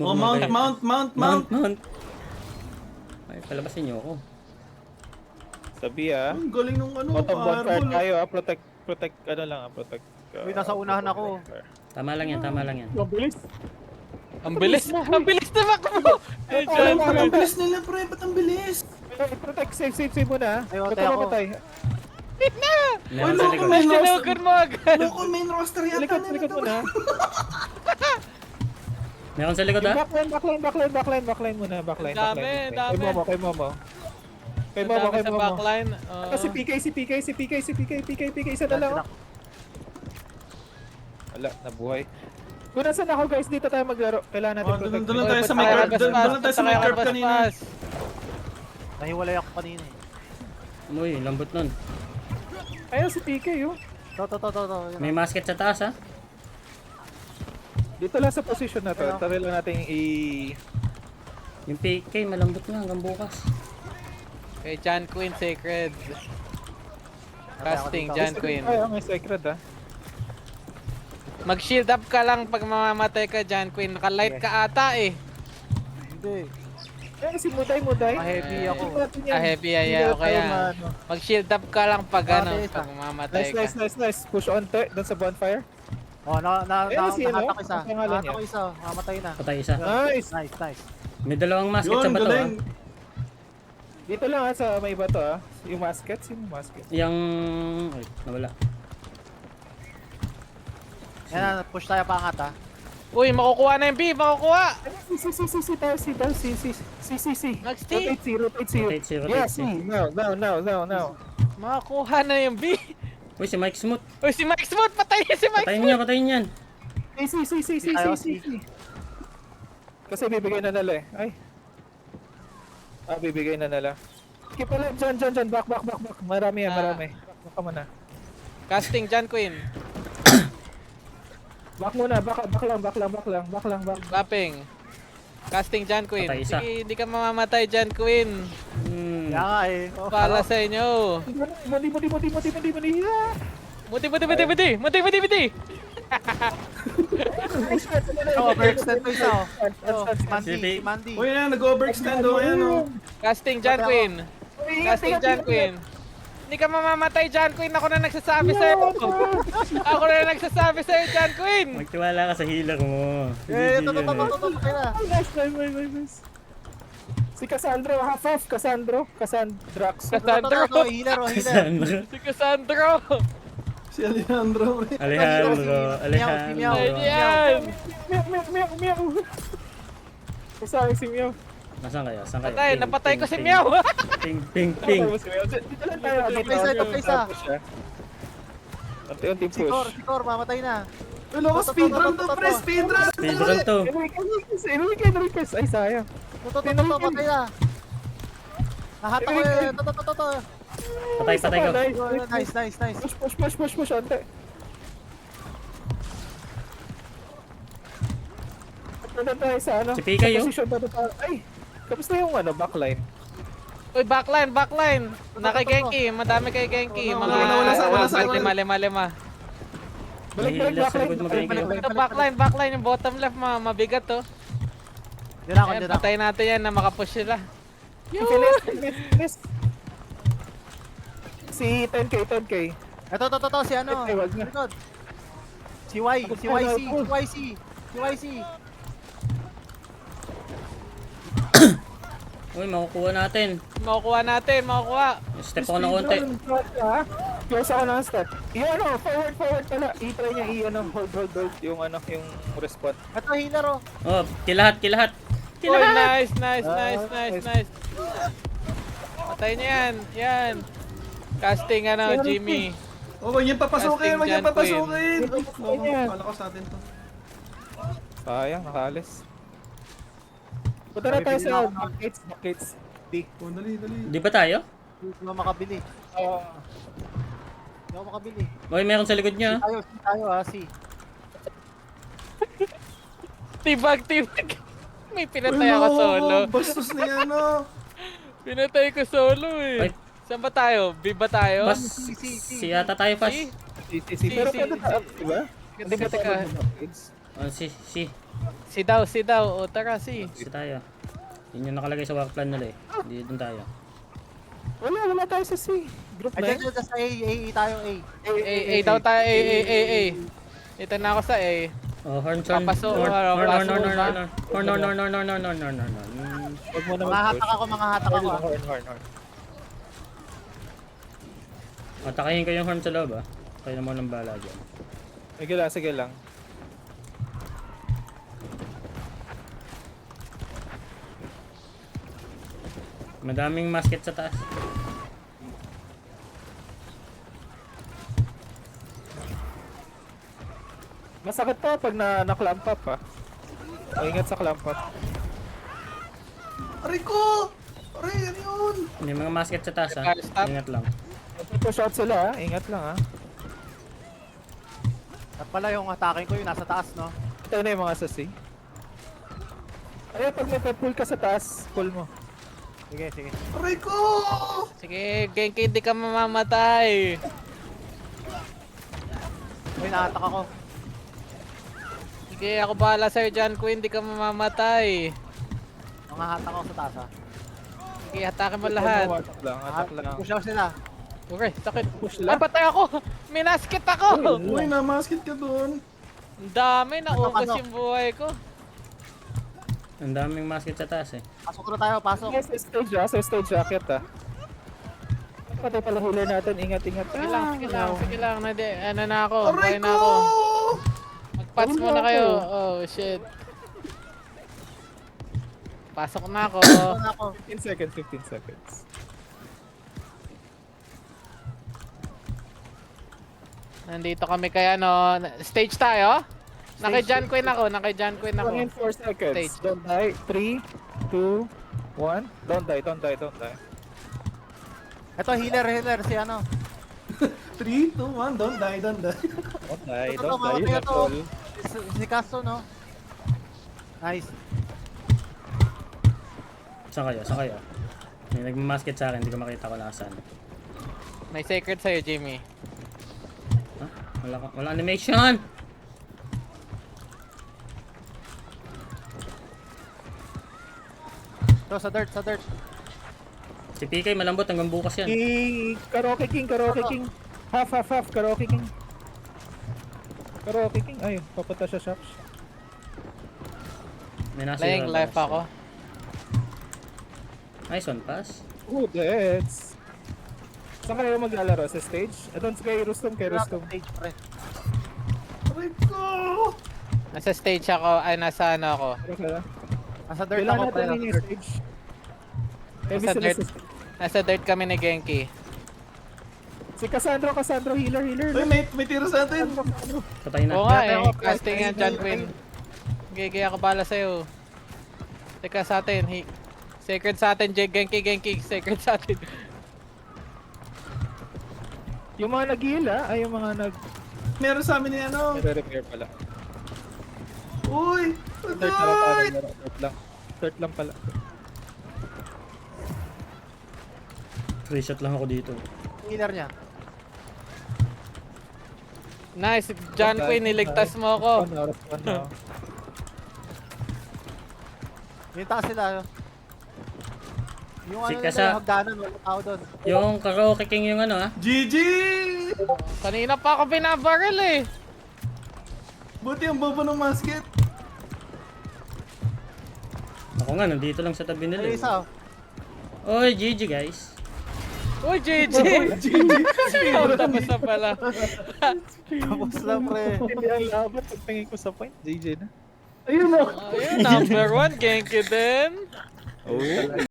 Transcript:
Oh, mount. Ay, palabasin niyo ako. Sabi ah. Ang galing nung ano, Bottom bonfire fireball. tayo ah. Protect ano lang ah. Protect. Uy, nasa unahan ako. Tama lang yan, tama lang yan. Ang bilis! Ang bilis na makbo! Ay, Ang John, bilis nila, pre. Ba't ang bilis? Protect, save muna ah. Ay, Ba't ote ako. mamatay? Meron sa loko, likod. may Sinugan mo agad! Loko, main roster Sa yata likod nila to. muna. Meron sa likod, ha? Backline muna. Backline. Dami, dami. Kay Momo. Dami sa backline. Kasi PK, isa na lang. Wala, nabuhay. Kung nasan ako guys, dito tayo maglaro. Kailangan natin Oh, protect. doon tayo sa may curve. Doon tayo sa may curve kanina. Nahiwalay ako kanina eh. Uy, lambot nun. Ayun si PK yun. To. May masket sa taas, ha? Dito lang sa position na to. Tara lang natin Yung PK, malambot nga hanggang bukas. Kay John Queen Sacred. Casting John Queen. Ay, may sacred ah. Mag-shield up ka lang pag mamamatay ka, John Queen. Naka-light ka ata eh. Hindi. Ayun si Muday. Ma-heavy ako. Heavy ayaw kaya. Mag-shield up ka lang pag ano, Isa. pag mamamatay ka. Nice. Push on te, doon sa bonfire. Oh, Ayun si ano? nakatak isa. Ang pangalan niya? Nakatak isa. Mamatay na. Patay isa. Nice. Nice. May dalawang masket Yun, sa bato, ha? galing. Dito lang ah, sa may iba to ah. Yung masket, sino yung masket? Yung... Ay, nawala. Yan na, push tayo pangat ha. Uy, makukuha na yung B! Makukuha! Si. Max T! Rotate C. Rotate C, rotate Yeah, C. C. Now. Makukuha na yung B! Uy, si Mike Smooth. Uy, si Mike Smooth! Patay si Mike Patayin Smooth! niyo yan. C. Kasi bibigay na nila eh. Ay. Bibigay na nila. Keep alive, John. Back. Marami yan, marami. Back ka muna. Casting John Queen. Back muna, back lang. Bapping. Casting John Queen. Patay isa. Sige, hindi ka mamamatay John Queen. Hmm. Kaya nga eh. Oh, Pala sa inyo. Mudi. Muti! overextend to isa oh. Oh, Si si Mandy. Uy, yan, nag-overextend o. Ayan o. Casting John Queen. Casting John Queen. Hindi ka mamamatay John Queen. Ako na nagsasabi sa'yo. Ako na nagsasabi sa'yo John Queen. Magtiwala ka sa healer mo. To. Nice. Si Cassandro, half. Cassandrax. To, healer. Cassandra. Si Cassandro. Si Alejandro, pre. Alejandro. Ayan. Meow. Isa si Meow. Nasaan kayo? Saan kayo? Patay. Ping, Napatay ping, ko si ping. Meow. Ping. Dito lang tayo. Isa. Unti-unti Si push. Cor, mamatay na. Uy, loko, speedrun to, pre. Speedrun. Speedrun to. Inuwi kayo na request. Ay, sayang. To, patay na. Nahatak ko yun. To. Patay ko. Nice. Push. Ante. Punta tayo sa ano? Si Pika yun. Position na tayo. Ay! Kamusta yung ano, backline? Uy, backline. Nakay Genki. Madami kay Genki. Mga Wala sa. lima. May healer sa likod mo, Genki. Ito, backline. Yung bottom left, mabigat to. Diyan ako. Ayan, patay natin yan na makapush sila. Finish. Si 10k. Ito, si ano. Ay, wag na. Likod. Si YC. Uy, makukuha natin. Makukuha. Step ako na konti. Close ako ng step. Yung ano, forward pala. I-try niya hold. Yung ano, yung respawn. Ito, healer oh. Oh, kilahat. Uy, nice. Patay niya yan. Casting Jimmy. Oh, yan papasukin. Casting John papasukin. Queen. Kala ko sa atin to. Sayang, nakaalis. Punta na tayo sa buckets. D. Oh, dali. Di ba tayo? Hindi ako makabili. Uy, meron sa likod niya. Tayo si. Tibag. May pinatay ako solo. Bastos na yan, no. Pinatay ko solo eh. Ay. Saan ba tayo? B ba tayo? Si yata tayo, Pas. Si? Pero Si. pwede na up, diba? Hindi ba tayo Teka. mag-buckets? Oh, si. Si daw. O tara, si. Si tayo. Yun yung nakalagay sa work plan nila eh. Hindi doon tayo. Wala tayo sa C. Group Ay, na. dyan sa A tayo, A. A daw tayo, A. Dito na ako sa A. Oh, horn. Papasok, Horn. Huwag mo naman Mga hatak ako. Horn. Atakayin ko yung horn sa loob ah. Kayo na mo ng bala dyan. Sige lang. Madaming musket sa taas. Masakit pa pag na-clamp up ha. Ingat sa clamp up. Aray ko! Aray, ano yun? May mga musket sa taas ah. Stop. Ingat lang. Push out sila ha. Ingat lang ha. At pala yung attacking ko yung nasa taas, no? Ito na yung mga sa C. Ay, pag may pull ka sa taas, pull mo. Sige. Aray ko! Sige, Genki, hindi ka mamamatay. Uy, nahatak ako. Sige, ako bahala sa'yo dyan, Queen, hindi ka mamamatay. Mga hatak ako sa taas, ha? Sige, atake mo lahat. Attack lang. Push out sila. Okay, sakit. Push Ay, lang. patay ako! Minaskit ako! Uy, namaskit ka doon. Ang dami, naubos Ano? yung buhay ko. Ang daming musket sa taas eh. Pasok na tayo, pasok. Yes, sa stage rocket ha. Patay pala healer natin. Ingat. Sige lang. Ano na ako, buhay Aray na ko! ako. Mag-patch muna kayo. Oh, shit. Pasok na ako. Pasok na ako. 15 seconds. Nandito kami kay ano, stage tayo? Naka-John Queen ako. 1 in 4 seconds. Stage. Don't die. 3, 2, 1. Don't die. Ito, healer, si ano. 3, 2, 1, don't die. Don't die. Ito, Don't die. mamatay You ito. have all. Si Castro, no? Nice. Saan kayo? May nagmamasket sa akin, hindi ko makita kung nasaan. May secret sa'yo, Jimmy. Huh? Wala animation! Ito, sa dirt. Si PK malambot hanggang bukas yan. Karaoke King. Half. Karaoke King. Ay, papunta siya shops. May nasa Laying yung life labas. ako. Nice one pass. Oh, that's... Saan kayo maglalaro? Sa stage? Doon kay Rustom. Stage, pre. Aray ko! Nasa stage ako, ay nasa ano ako. Ano kaya? Nasa dirt Kailan ako, pre. natin yung stage? Heavy Nasa sila dirt. sa stage. Nasa dirt kami ni Genki. Si Cassandro, healer. Uy, may tiro sa atin. Patay na. Oo nga Dati eh, ako, casting yan, John Quinn. Gigi ako bala sa'yo. Teka sa atin, sacred sa atin, Genki, sacred sa atin. Yung mga nag-heal ay yung mga Meron sa amin ni ano. nag-repair pala. Uy! Third na lang tayo Patay! naglaro. Third lang pala. Free shot lang ako dito. Healer niya. Nice, John Quinn, niligtas mo ako. One now. Yung taas sila. Yung Si ano Kasa. nila, yung hagdanan, wala tao doon. Yung karaoke king yung ano ah. GG! Kanina pa ako binabaril eh. Buti ang bobo ng musket. Ako nga, nandito lang sa tabi nila. Ay, eh. isa. Oy, GG guys. Uy, GG! GG! Tapos na pala. Tapos lang, pre. Hindi ang laban. Pagtingin ko sa point, JJ na. Ayun o. Ayun, number 1, Genki din. Oh.